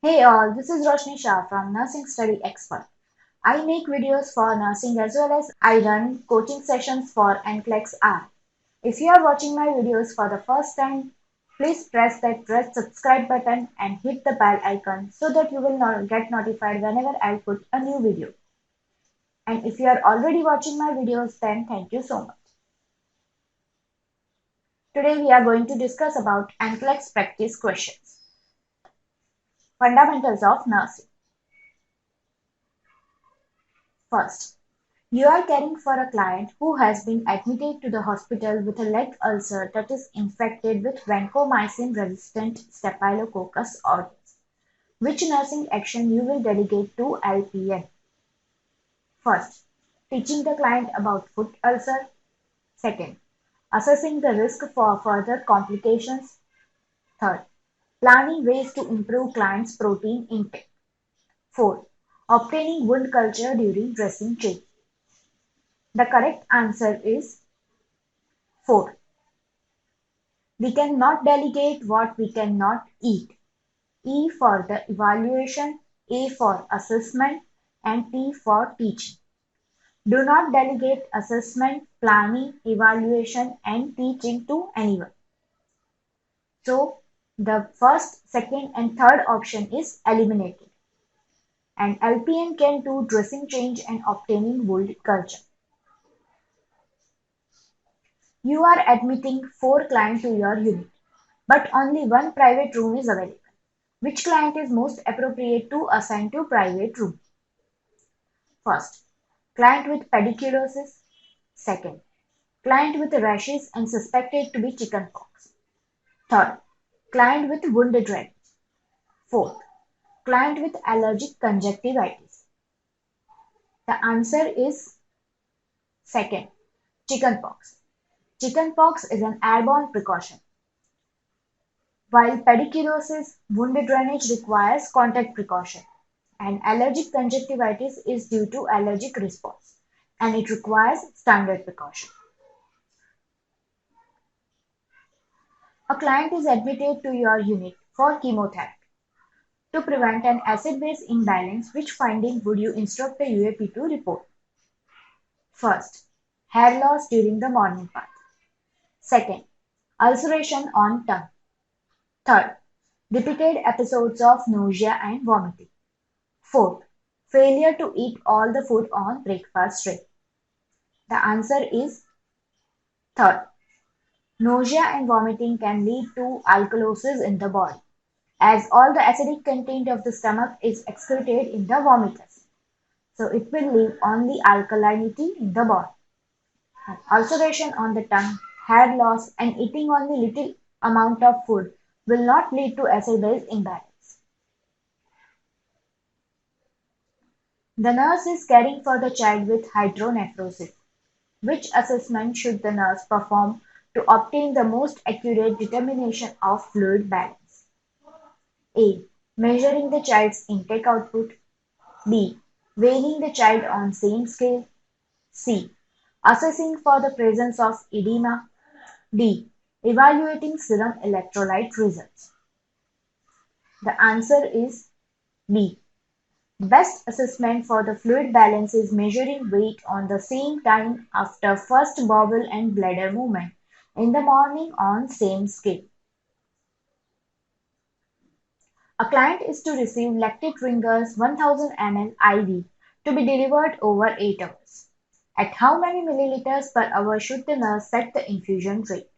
Hey all, this is Roshni Shah from Nursing Study Expert. I make videos for nursing as well as I run coaching sessions for NCLEX R. If you are watching my videos for the first time, please press that red subscribe button and hit the bell icon so that you will not get notified whenever I put a new video. And if you are already watching my videos, then thank you so much. Today we are going to discuss about NCLEX practice questions. Fundamentals of nursing. First, you are caring for a client who has been admitted to the hospital with a leg ulcer that is infected with vancomycin-resistant Staphylococcus aureus. Which nursing action you will delegate to LPN? First, teaching the client about foot ulcer. Second, assessing the risk for further complications. Third, planning ways to improve client's protein intake. Fourth, obtaining wound culture during dressing change. The correct answer is 4. We cannot delegate what we cannot eat. E for the evaluation, A for assessment, and T for teaching. Do not delegate assessment, planning, evaluation, and teaching to anyone. So, the first, second, and third option is eliminated. And LPN can do dressing change and obtaining wound culture. You are admitting 4 clients to your unit, but only one private room is available. Which client is most appropriate to assign to private room? First, client with pediculosis. Second, client with rashes and suspected to be chickenpox. Third, client with wound drainage. Fourth, client with allergic conjunctivitis. The answer is second, chickenpox. Chickenpox is an airborne precaution, while pediculosis, wound drainage requires contact precaution, and allergic conjunctivitis is due to allergic response, and it requires standard precaution. A client is admitted to your unit for chemotherapy. To prevent an acid-base imbalance, which finding would you instruct the UAP to report? First, hair loss during the morning bath. Second, ulceration on tongue. Third, repeated episodes of nausea and vomiting. Fourth, failure to eat all the food on breakfast tray. The answer is third. Nausea and vomiting can lead to alkalosis in the body, as all the acidic content of the stomach is excreted in the vomitus. So it will leave only alkalinity in the body. And ulceration on the tongue, hair loss, and eating only little amount of food will not lead to acid-base imbalance. The nurse is caring for the child with hydronephrosis. Which assessment should the nurse perform to obtain the most accurate determination of fluid balance? A. Measuring the child's intake output. B. Weighing the child on same scale. C. Assessing for the presence of edema. D. Evaluating serum electrolyte results. The answer is B. Best assessment for the fluid balance is measuring weight on the same time after first bowel and bladder movement in the morning on same scale. A client is to receive lactate ringers 1000 ml IV to be delivered over 8 hours. At how many milliliters per hour should the nurse set the infusion rate?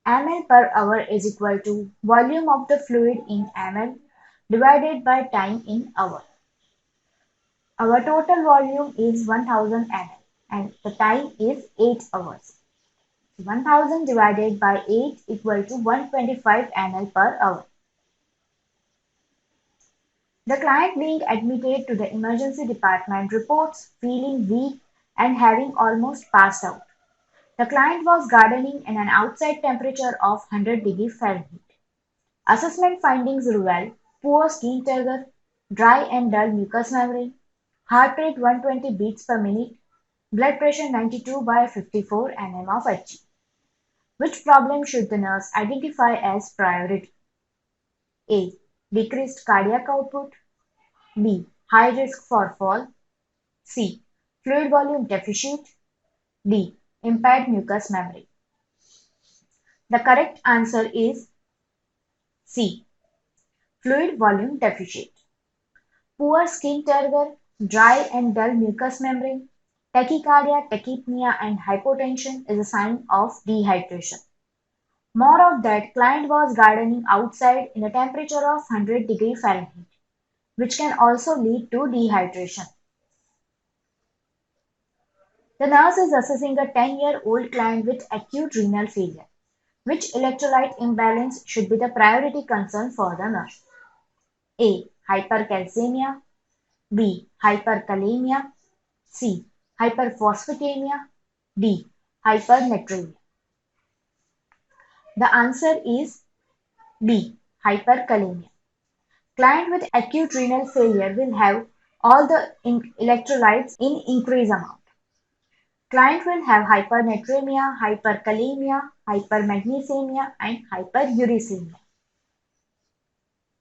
Ml per hour is equal to volume of the fluid in ml divided by time in hour. Our total volume is 1000 ml and the time is 8 hours. 1000 divided by 8 equal to 125 ml per hour. The client being admitted to the emergency department reports feeling weak and having almost passed out. The client was gardening in an outside temperature of 100 °F. Assessment findings reveal poor skin turgor, dry and dull mucous membrane, heart rate 120 beats per minute, blood pressure 92/54 mm of Hg. Which problem should the nurse identify as priority? A. Decreased cardiac output. B. High risk for fall. C. Fluid volume deficit. D. Impaired mucous memory. The correct answer is C. Fluid volume deficit. Poor skin turgor, dry and dull mucous membrane, tachycardia, tachypnea and hypotension is a sign of dehydration. More of that, client was gardening outside in a temperature of 100 degree Fahrenheit, which can also lead to dehydration. The nurse is assessing a 10-year-old client with acute renal failure. Which electrolyte imbalance should be the priority concern for the nurse? A. Hypercalcemia. B. Hyperkalemia. C. Hyperphosphatemia. D. Hypernatremia. The answer is B. Hyperkalemia. Client with acute renal failure will have all the electrolytes in increased amount. Client will have hypernatremia, hyperkalemia, hypermagnesemia, and hyperuricemia.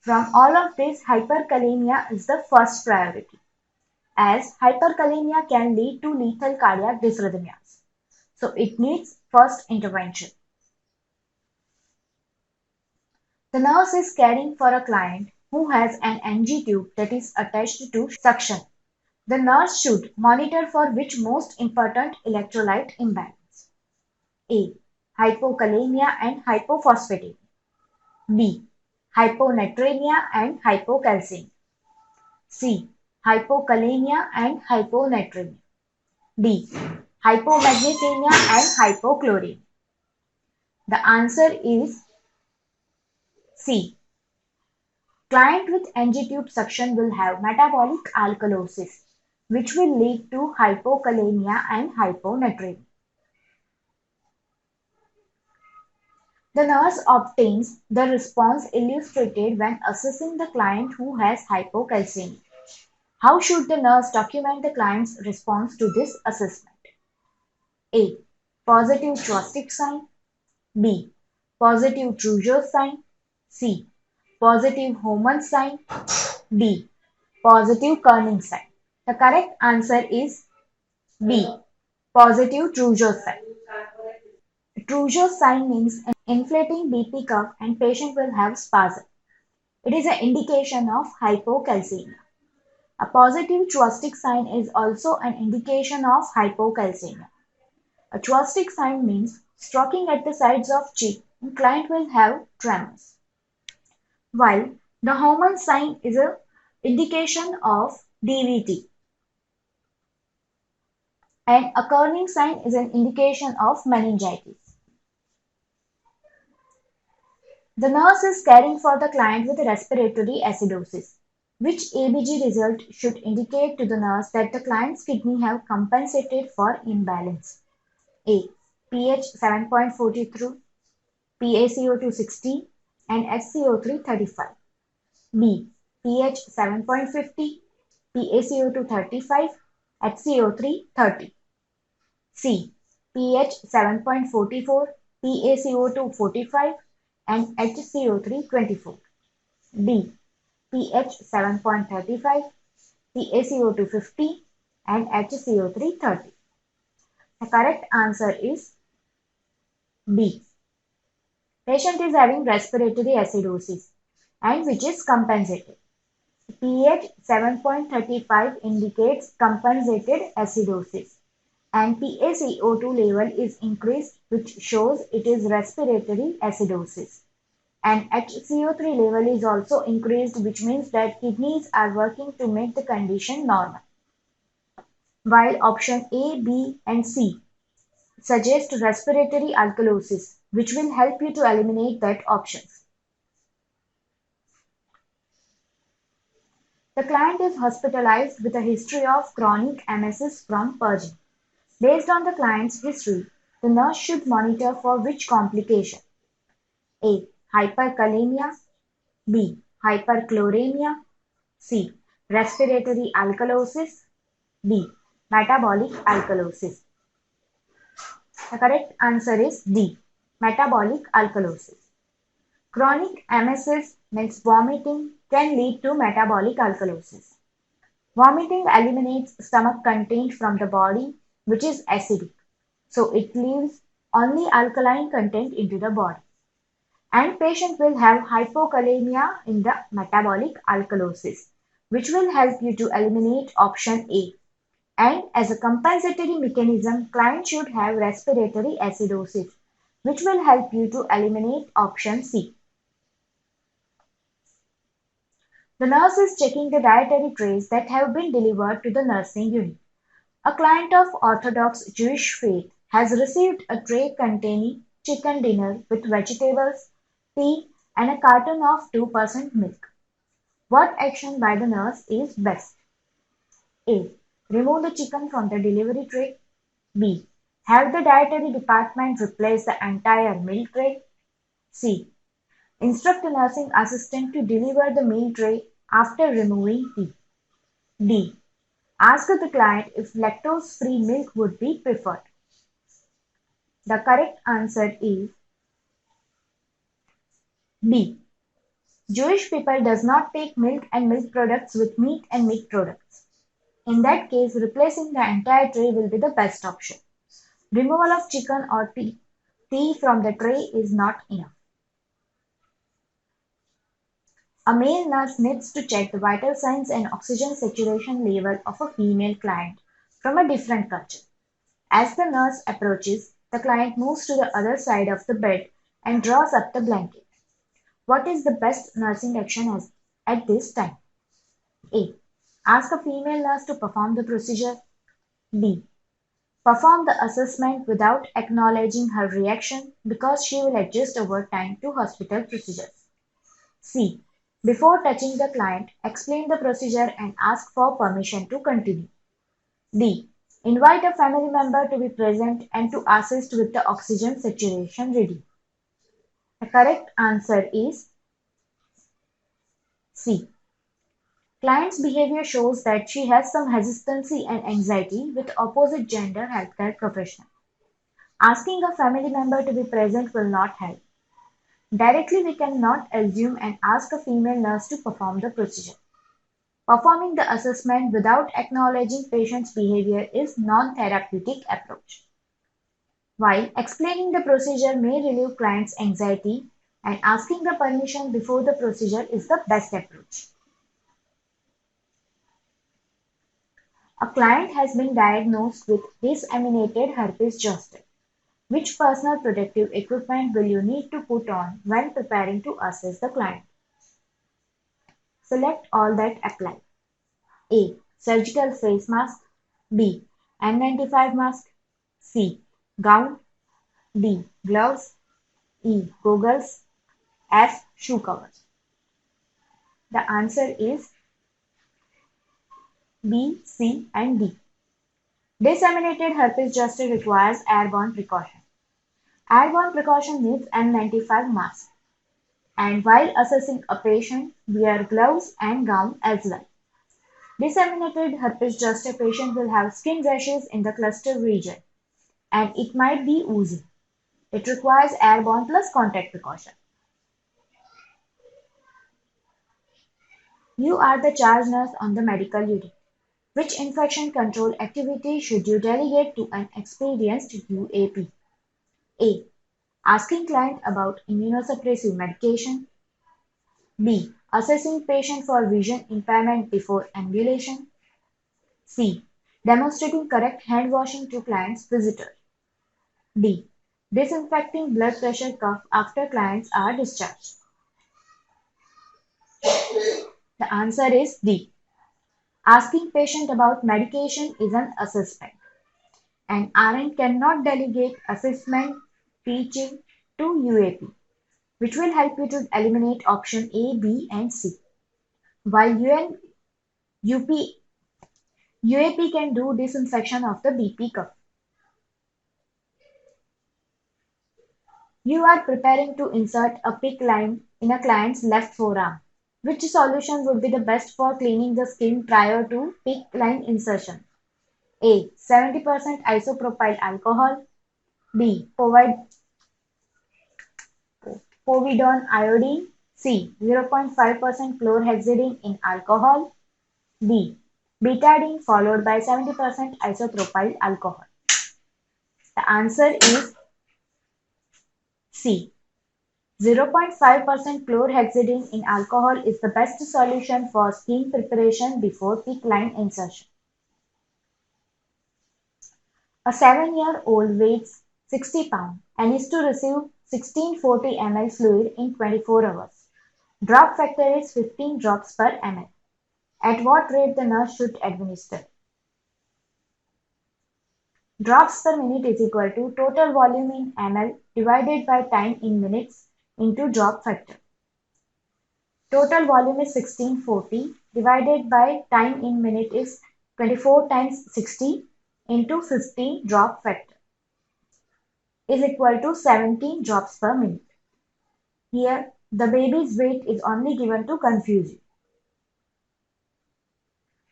From all of this, hyperkalemia is the first priority, as hyperkalemia can lead to lethal cardiac dysrhythmias. So it needs first intervention. The nurse is caring for a client who has an NG tube that is attached to suction. The nurse should monitor for which most important electrolyte imbalance. A. Hypokalemia and hypophosphatemia. B. Hyponatremia and hypocalcemia. C. Hypokalemia and hyponatremia. D. Hypomagnesemia and hypochloremia. The answer is C. Client with NG tube suction will have metabolic alkalosis, which will lead to hypokalemia and hyponatremia. The nurse obtains the response illustrated when assessing the client who has hypocalcemia. How should the nurse document the client's response to this assessment? A. Positive Chvostek sign. B. Positive Trujo's sign. C. Positive Hohmann sign. D. Positive Kerning sign. The correct answer is B. Positive Trujo's sign. Trujo's sign means an inflating BP curve and patient will have spasm. It is an indication of hypocalcemia. A positive Chvostek sign is also an indication of hypocalcemia. A Chvostek sign means stroking at the sides of cheek and client will have tremors. While the Hohmann sign is an indication of DVT and a Kerning sign is an indication of meningitis. The nurse is caring for the client with respiratory acidosis. Which ABG result should indicate to the nurse that the client's kidney have compensated for imbalance? A. pH 7.42, PaCO2 60 and HCO3 35. B. pH 7.50, PaCO2 35, HCO3 30. C. pH 7.44, PaCO2 45 and HCO3 24. D. pH 7.35, PaCO2 50 and HCO3 30. The correct answer is B. Patient is having respiratory acidosis and which is compensated. pH 7.35 indicates compensated acidosis and PaCO2 level is increased, which shows it is respiratory acidosis. And HCO3 level is also increased, which means that kidneys are working to make the condition normal. While option A, B and C suggest respiratory alkalosis, which will help you to eliminate that options. The client is hospitalized with a history of chronic emesis from purging. Based on the client's history, the nurse should monitor for which complication? A. Hyperkalemia. B. Hyperchloremia. C. Respiratory alkalosis. D. Metabolic alkalosis. The correct answer is D. Metabolic alkalosis. Chronic emesis means vomiting can lead to metabolic alkalosis. Vomiting eliminates stomach content from the body, which is acidic, so it leaves only alkaline content into the body. And patient will have hypokalemia in the metabolic alkalosis, which will help you to eliminate option A. And as a compensatory mechanism, client should have respiratory acidosis, which will help you to eliminate option C. The nurse is checking the dietary trays that have been delivered to the nursing unit. A client of Orthodox Jewish faith has received a tray containing chicken dinner with vegetables, tea, and a carton of 2% milk. What action by the nurse is best? A. Remove the chicken from the delivery tray. B. Have the dietary department replace the entire milk tray. C. Instruct a nursing assistant to deliver the meal tray after removing tea. D. Ask the client if lactose-free milk would be preferred. The correct answer is B. Jewish people does not take milk and milk products with meat and meat products. In that case, replacing the entire tray will be the best option. Removal of chicken or tea from the tray is not enough. A male nurse needs to check the vital signs and oxygen saturation level of a female client from a different culture. As the nurse approaches, the client moves to the other side of the bed and draws up the blanket. What is the best nursing action at this time? A. Ask a female nurse to perform the procedure. B. Perform the assessment without acknowledging her reaction because she will adjust over time to hospital procedures. C. Before touching the client, explain the procedure and ask for permission to continue. D. Invite a family member to be present and to assist with the oxygen saturation reading. The correct answer is C. Client's behavior shows that she has some hesitancy and anxiety with opposite gender healthcare professional. Asking a family member to be present will not help. Directly we cannot assume and ask a female nurse to perform the procedure. Performing the assessment without acknowledging patient's behavior is non-therapeutic approach. While explaining the procedure may relieve client's anxiety, and asking the permission before the procedure is the best approach. A client has been diagnosed with disseminated herpes zoster. Which personal protective equipment will you need to put on when preparing to assess the client? Select all that apply. A. Surgical face mask. B. N95 mask. C. Gown. D. Gloves. E. Goggles. F. Shoe covers. The answer is B, C, and D. Disseminated herpes zoster requires airborne precaution. Airborne precaution needs N95 mask. And while assessing a patient, wear gloves and gown as well. Disseminated herpes zoster patient will have skin rashes in the cluster region, and it might be oozing. It requires airborne plus contact precaution. You are the charge nurse on the medical unit. Which infection control activity should you delegate to an experienced UAP? A. Asking client about immunosuppressive medication. B. Assessing patient for vision impairment before ambulation. C. Demonstrating correct hand washing to client's visitor. D. Disinfecting blood pressure cuff after clients are discharged. The answer is D. Asking patient about medication is an assessment. An RN cannot delegate assessment teaching to UAP, which will help you to eliminate option A, B, and C. While UAP can do disinfection of the BP cuff. You are preparing to insert a PICC line in a client's left forearm. Which solution would be the best for cleaning the skin prior to PICC line insertion? A. 70% isopropyl alcohol. B. povidone iodine. C. 0.5% chlorhexidine in alcohol. D. Betadine followed by 70% isopropyl alcohol. The answer is C. 0.5% chlorhexidine in alcohol is the best solution for skin preparation before PICC line insertion. A 7-year-old weighs 60 pounds and is to receive 1640 ml fluid in 24 hours. Drop factor is 15 drops per ml. At what rate the nurse should administer? Drops per minute is equal to total volume in ml divided by time in minutes into drop factor. Total volume is 1640 divided by time in minute is 24 times 60 into 15 drop factor is equal to 17 drops per minute. Here, the baby's weight is only given to confuse you.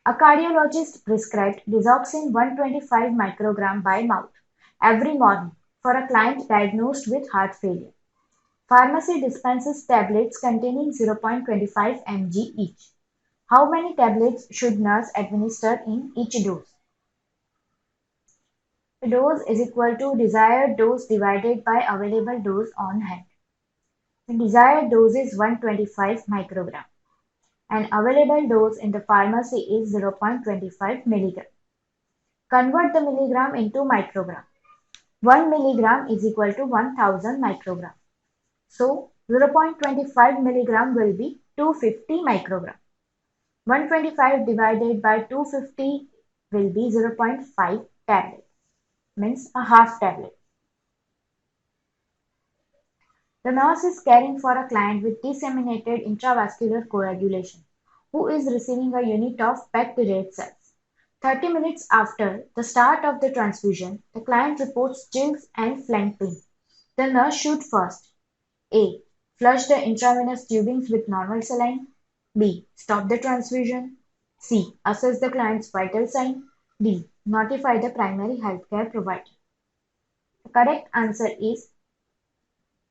A cardiologist prescribed digoxin 125 microgram by mouth every morning for a client diagnosed with heart failure. Pharmacy dispenses tablets containing 0.25 mg each. How many tablets should nurse administer in each dose? The dose is equal to desired dose divided by available dose on hand. The desired dose is 125 microgram and available dose in the pharmacy is 0.25 milligram. Convert the milligram into microgram. 1 milligram is equal to 1000 microgram. So 0.25 milligram will be 250 microgram. 125 divided by 250 will be 0.5 tablet, means a half tablet. The nurse is caring for a client with disseminated intravascular coagulation who is receiving a unit of packed red cells. 30 minutes after the start of the transfusion, the client reports chills and flank pain. The nurse should first A. Flush the intravenous tubings with normal saline. B. Stop the transfusion. C. Assess the client's vital sign. D. Notify the primary healthcare provider. The correct answer is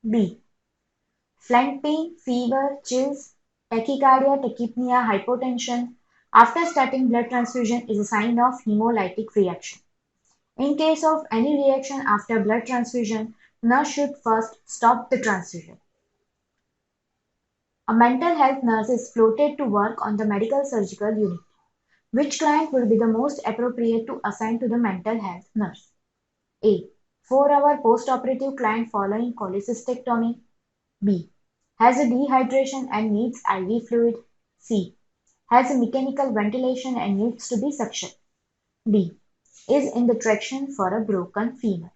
B. Flank pain, fever, chills, tachycardia, tachypnea, hypotension after starting blood transfusion is a sign of hemolytic reaction. In case of any reaction after blood transfusion, nurse should first stop the transfusion. A mental health nurse is floated to work on the medical surgical unit. Which client will be the most appropriate to assign to the mental health nurse? A. 4-hour post-operative client following cholecystectomy. B. Has a dehydration and needs IV fluid. C. Has a mechanical ventilation and needs to be suctioned. D. Is in the traction for a broken femur.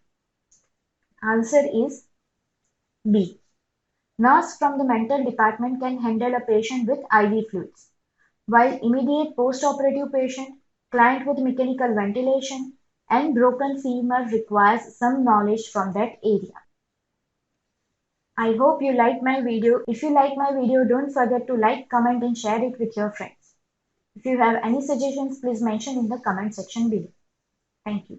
Answer is B. Nurse from the mental department can handle a patient with IV fluids, while immediate post-operative patient, client with mechanical ventilation, and broken femur requires some knowledge from that area. I hope you liked my video. If you like my video, don't forget to like, comment and share it with your friends. If you have any suggestions, please mention in the comment section below. Thank you.